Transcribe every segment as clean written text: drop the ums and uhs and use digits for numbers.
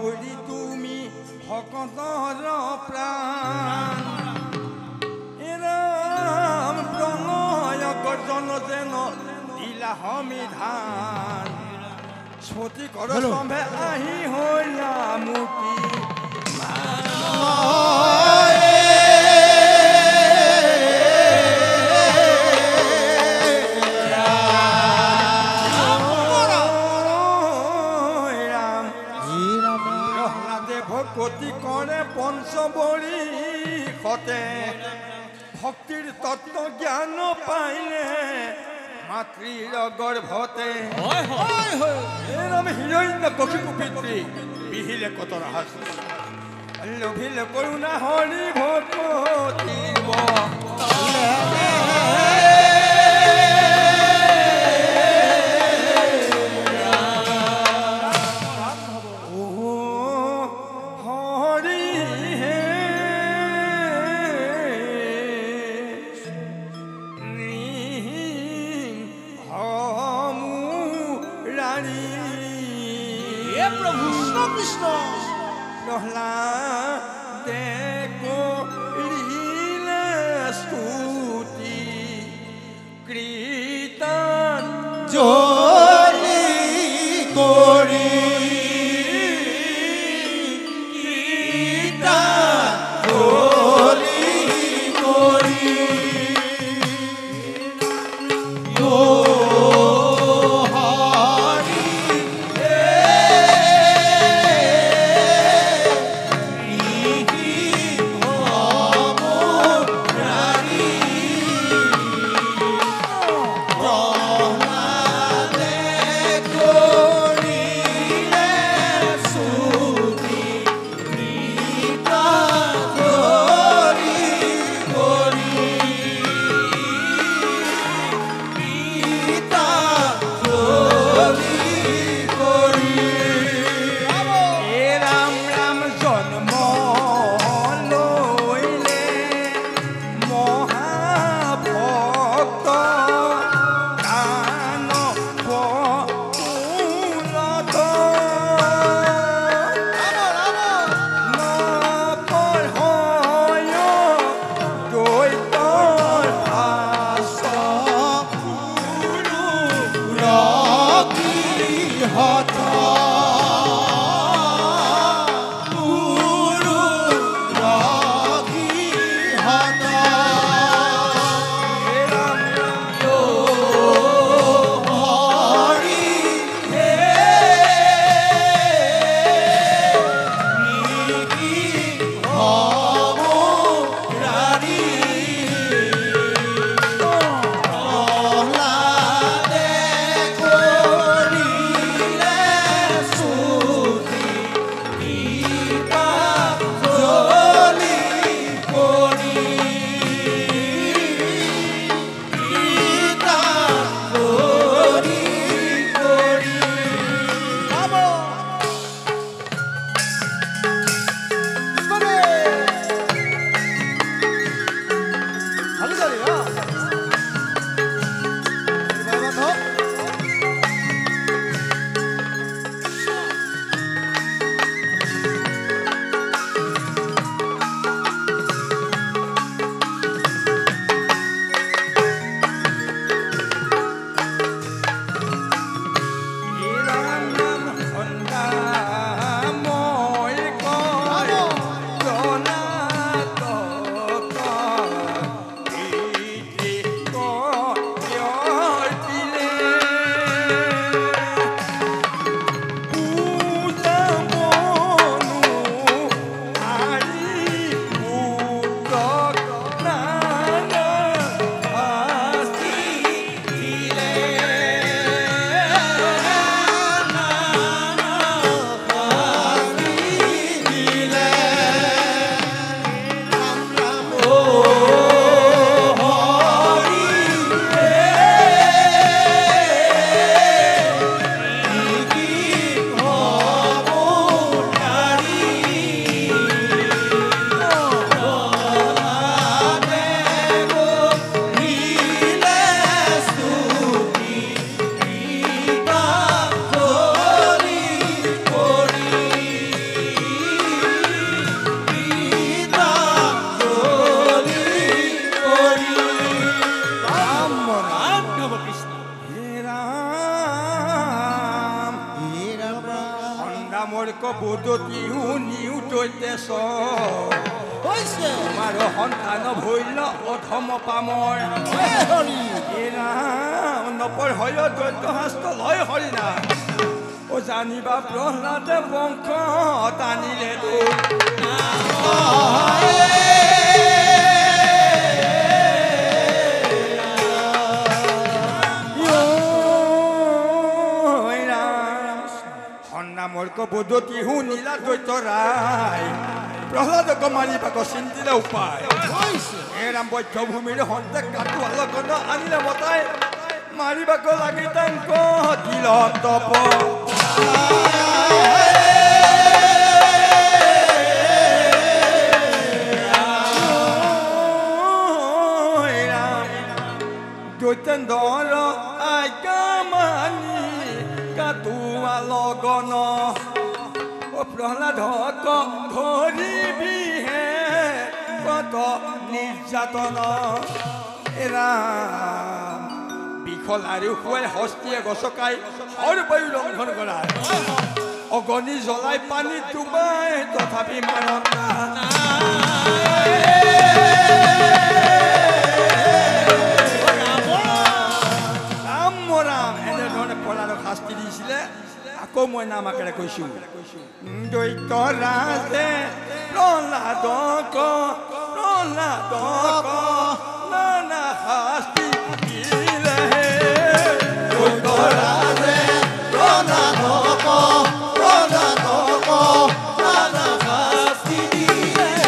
কৰি তুমি ভকতৰ প্ৰাণ ৰাম প্ৰণয় গৰ্জন যেন দিলা সমিধান স্মৃতি কৰ স্তম্ভে আহি হলা মূৰ্তি ভকতি কৰে পঞ্চবৰী সতে ভক্তিৰ তত্ত্ব জ্ঞান পাইলে মাতৃৰ গৰ্ভতে ৰাম হিৰণ্য কশিপু পিতৃ বিহিলে কত ৰাহাস লোভিলে কৰুণা হৰি ভকতি মূৰ্খ বুদ্ধি শুনিও দৈতেছ তোমাৰ সন্তান ভৈল অধম পামৰ নপৰ হয় দৈত্য শাস্ত্ৰ লয় হৰিণা ও জানিবা প্ৰহ্লাদে বংশ টানিলে মূৰ্খ বুদ্ধি শুনিলা দৈত্য ৰায় প্ৰহ্লাদক মাৰিবাক চিন্তিলে উপায় এৰাম বৈদ্যভূমিৰ সন্তে কাটো আলোকন আনিলে মতাই মাৰিবাক লাগি তাংক দিল তপ দৈত্যেন্দ্ৰ আজ্ঞা মানি কাটো আলোকন প্ৰহ্লাদক ধৰিবিহে কত নিৰ্যাতন এৰাম বিখল আৰু খুৱাই হস্তিয়ে গছকাই সৰ্বায়ু লংঘন কৰায় অগ্নি জ্বলাই পানী ডুবাই তথাপি মানত ৰাম এনেধৰণে প্ৰহ্লাদক শাস্তি দিছিলে আকৌ মই নাম আকাৰে কৈছোঁ দৈত্য ৰাজে প্ৰহ্লাদক নানা শাস্তি দিলে দৈত্য ৰাজে প্ৰহ্লাদক নানা শাস্তি দিলে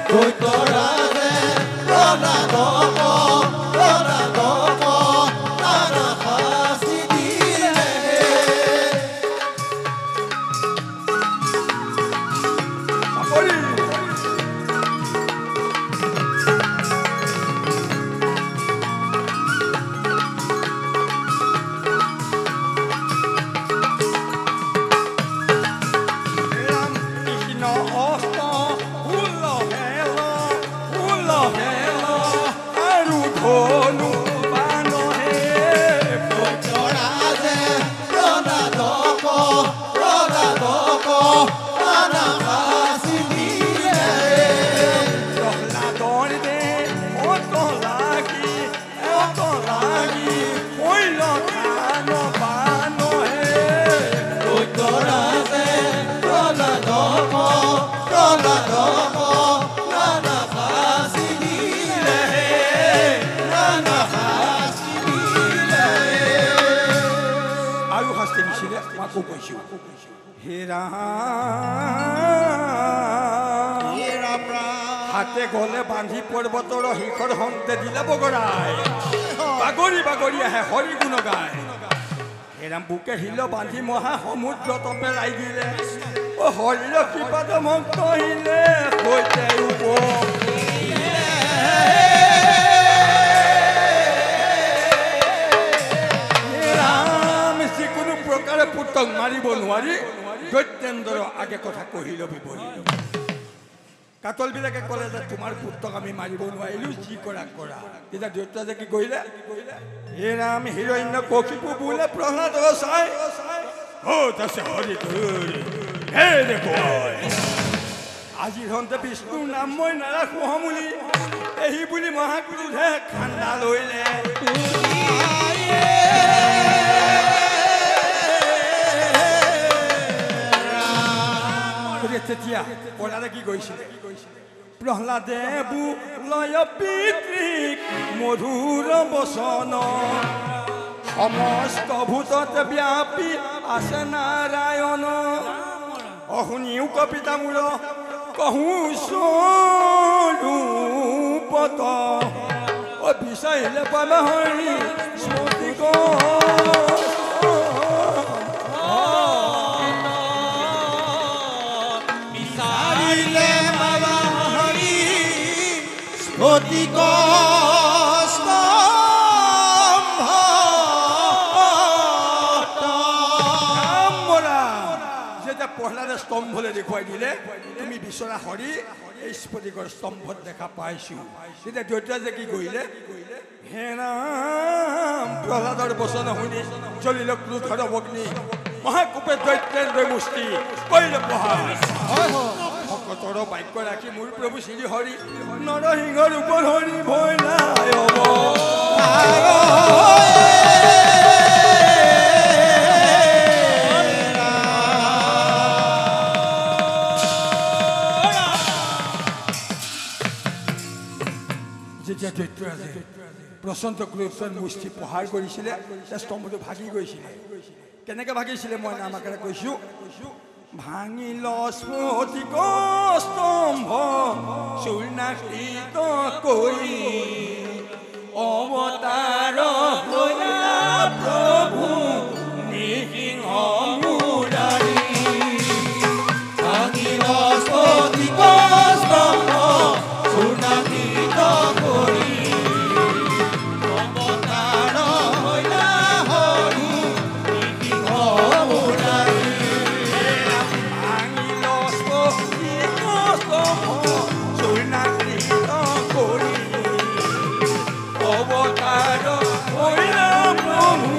দৈত্য ৰাজে প্ৰহ্লাদক হাতে গলে বান্ধি পৰ্বতৰ শিখৰ হন্তে দিলে বগৰাই বাগৰি বাগৰি আহে হৰি গুণ গায় হেৰাম বুকে শিল বান্ধি মহা সমুদ্ৰ পেলাই দিলে ও হৰিৰ কৃপাত মোক কহিলে সৈতে ৰাম যিকোনো প্ৰকাৰে পুত্ৰক মাৰিব নোৱাৰি দৈত্যেন্দ্ৰ আগে কথা কহি লবি বলি কাতল বিলাকে ক'লে যে তোমাৰ পুত্ৰক আমি মাৰিব নোৱাৰিলো যি কৰা কৰা তেতিয়া দৈত্য যে কি কৰিলে হে ৰাম হিৰণ্য কশিপু বোলে প্ৰহ্লাদক চাই আছে হৰি হে দেখো আজি হন্তে বিষ্ণুৰ নাম মই নাৰাখো হমুলি এই বুলি মহাক্ৰোধে খান্দা লৈলে তেতিয়া প্ৰহ্লাদে কি কৈছিলে প্ৰহ্লাদে লয় পিতৃক মধুৰ বচন সমস্ত ভূততে ব্যাপী আছে নাৰায়ণ অশুনিও কপিতা মূৰ কহু স্বৰূপত বিচাৰিলে পাবা হৰি স্মৃতি যেতিয়া প্ৰহ্লাদে স্তম্ভলৈ দেখুৱাই দিলে তুমি বিচৰা হৰি এই স্ফটিকৰ স্তম্ভত দেখা পাইছোঁ তেতিয়া দৈত্যই যে কি কৰিলে হে ৰাম প্ৰহ্লাদৰ বচন শুনি জ্বলিল ক্ৰোধৰ অগ্নি মহাকোপে দৈত্যেন্দ্ৰ মুষ্টি কৰিলে প্ৰহাৰ ভকতৰ বাক্য ৰাখি মোৰ প্ৰভু শ্ৰী হৰি নৰসিংহৰ ওপৰ হৰি ভয় নাই হ'ব যেতিয়া দৈত্যৰাজে প্ৰচণ্ড ক্ৰোধৰ মুষ্টি প্ৰহাৰ কৰিছিলে त्या স্তম্ভটো ভাগি গৈছিলে কেনেকৈ ভাগিছিলে মই নাম আকাৰে কৈছোঁ ভাঙিল স্ফটিক স্তম্ভ চূৰ্ণাকৃত কৰি অৱতাৰ হৈলা প্ৰভু নৃসিংহ মুৰাৰী ভাঙিল স্ফটিক স্তম্ভ চূৰ্ণাকৃত কৰি অৱতাৰ হৈলা হৰি নৃসিংহ মুৰাৰী ভাঙিল স্ফটিক স্তম্ভ চূৰ্ণাকৃত কৰি অৱতাৰ হৈলা প্ৰভু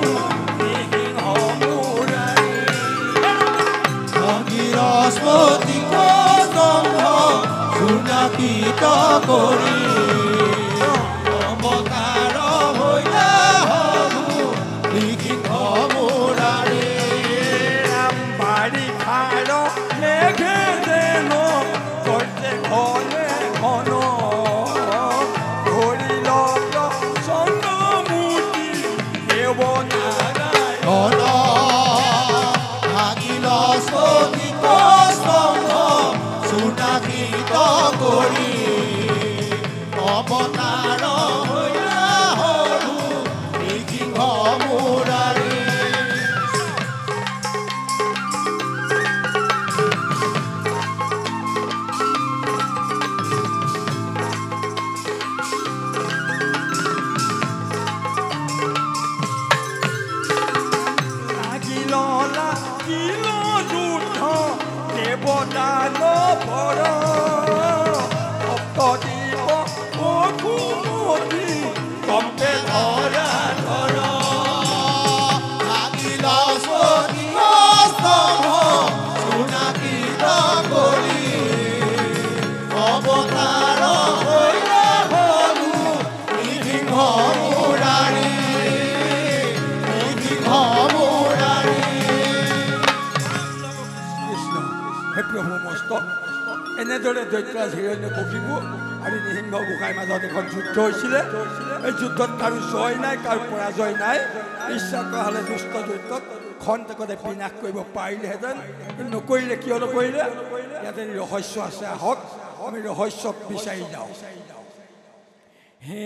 নৃসিংহ মুৰাৰী ভাঙিল স্ফটিক স্তম্ভ চূৰ্ণাকৃত কৰি অৱতাৰ হৈলা হৰি নৃসিংহ মুৰাৰী বাৰিষাৰ মেঘে যেন গৰ্জে ঘনে ঘন ধৰিল চন্দ্ৰমূৰ্তি দেৱনাৰায়ণ ভাগিল স্ফটিক স্তম্ভ চূৰ্ণাকৃত কৰি অৱতাৰ হৈলা হৰি নৃসিংহ মুৰাৰী লাগিল লাগিল যুদ্ধ দেৱদান পৰ সপ্তদ্বীপ অঘুমতি কম্পে ধৰা ধৰ ভাগিল স্ফটিক স্তম্ভ চূৰ্ণাকৃত কৰি অৱতাৰ হৈলা হৰি নৃসিংহ মুৰাৰী নৃসিংহ মুৰাৰী কৃষ্ণ হে প্ৰভু মস্ত এনেদৰে দৈত্যৰাজ হিৰণ্যকশিপু আৰু নৃসিংহ গোসাঁইৰ মাজত এখন যুদ্ধ হৈছিলে এই যুদ্ধত কাৰো জয় নাই কাৰো পৰাজয় নাই ইচ্ছা কৰা হ'লে দুষ্ট দৈত্যক খন্তেকতে বিনাশ কৰিব পাৰিলেহেঁতেন কিন্তু নকৰিলে কিয় নকৰিলে ইয়াতে ৰহস্য আছে আহক আমি ৰহস্যক বিচাৰি যাওঁ হে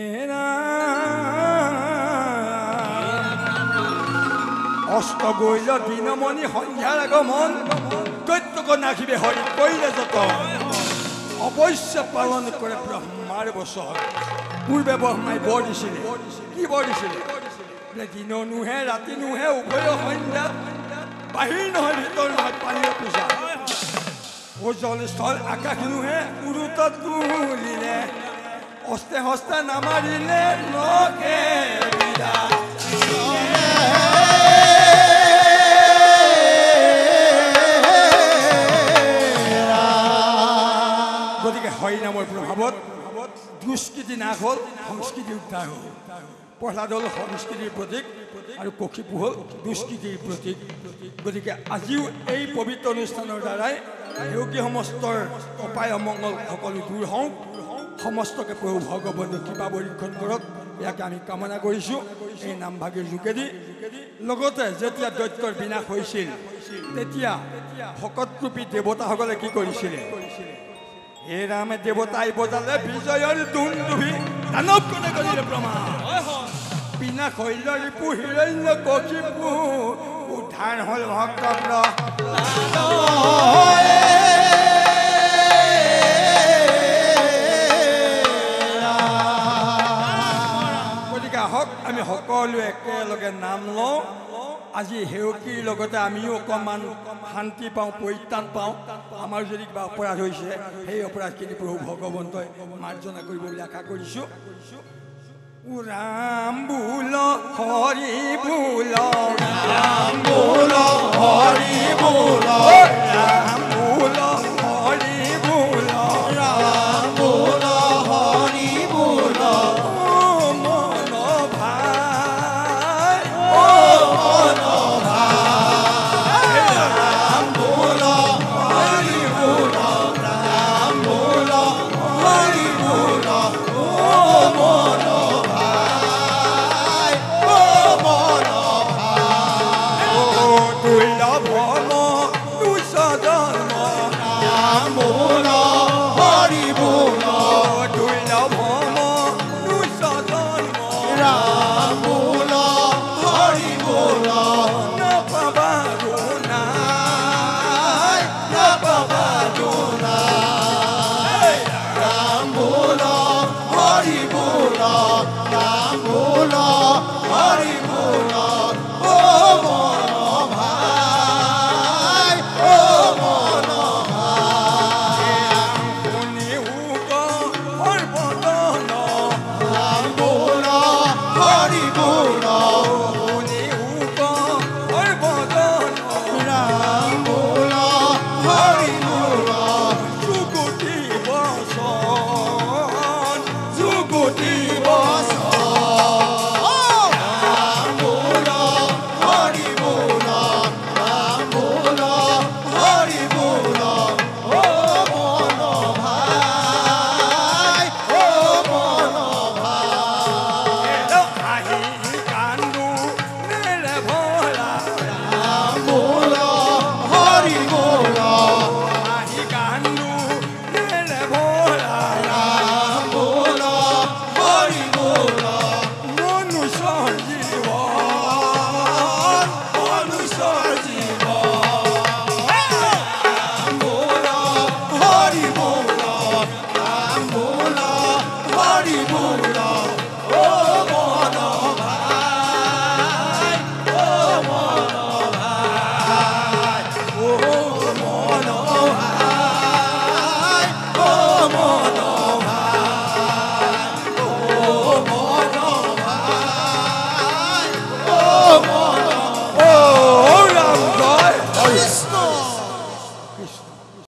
অস্ত গৈল দিনমণি সন্ধ্যাৰ আগমন দৈত্যক নাখিবে হৰি কৰিলে যতন অৱশ্য পালন কৰে ব্ৰহ্মাৰ বচন পূৰ্বে ব্ৰহ্মাই বৰ দিছিলে কি বৰ দিছিলে বোলে দিন নুহে ৰাতি নুহে উভয় সন্ধ্যা বাহিৰ নহয় ভিতৰ নহয় পানীৰ পূজা জলস্থল আকাশ নুহে উৰুতত তুলিলে হস্তে হস্তে নামাৰিলে নকে বিদায় গতিকে হৰি নামৰ প্ৰভাৱত দুষ্কৃতি নাশ হ'ল সংস্কৃতি উদ্ধাৰ হ'ল প্ৰহ্লাদ হ'ল সংস্কৃতিৰ প্ৰতীক আৰু কশিপু হ'ল দুষ্কৃতিৰ প্ৰতীক গতিকে আজিও এই পবিত্ৰ অনুষ্ঠানৰ দ্বাৰাই যোগী সমস্তৰ অপায় অমংগল সকলো দূৰ হওক সমস্তকে প্ৰভু ভগৱন্তই কৃপা পৰীক্ষণ কৰক ইয়াকে আমি কামনা কৰিছোঁ এই নামভাগীৰ যোগেদি লগতে যেতিয়া দৈত্যৰ বিনাশ হৈছিল তেতিয়া ভকতৰূপী দেৱতাসকলে কি কৰিছিলে হে ৰামে দেৱতাই বজালে বিজয়ৰ দুন্দুভি দানৱ কোনে কৰিলে প্ৰমাণ বিনাশ হৈল ৰিপু হিৰণ্য কশিপু উদ্ধাৰ হ'ল ভক্ত গতিকে আহক আমি সকলোৱে একেলগে নাম লওঁ আজি হেউকীৰ লগতে আমিও অকণমান শান্তি পাওঁ পৰিত্ৰাণ পাওঁ আমাৰ যদি কিবা অপৰাধ হৈছে সেই অপৰাধখিনি প্ৰভু ভগৱন্তই মাৰ্জনা কৰিব বুলি আশা কৰিছোঁ ৰাম বোল হৰি বোল ৰাম বোল হৰি বোল ৰাম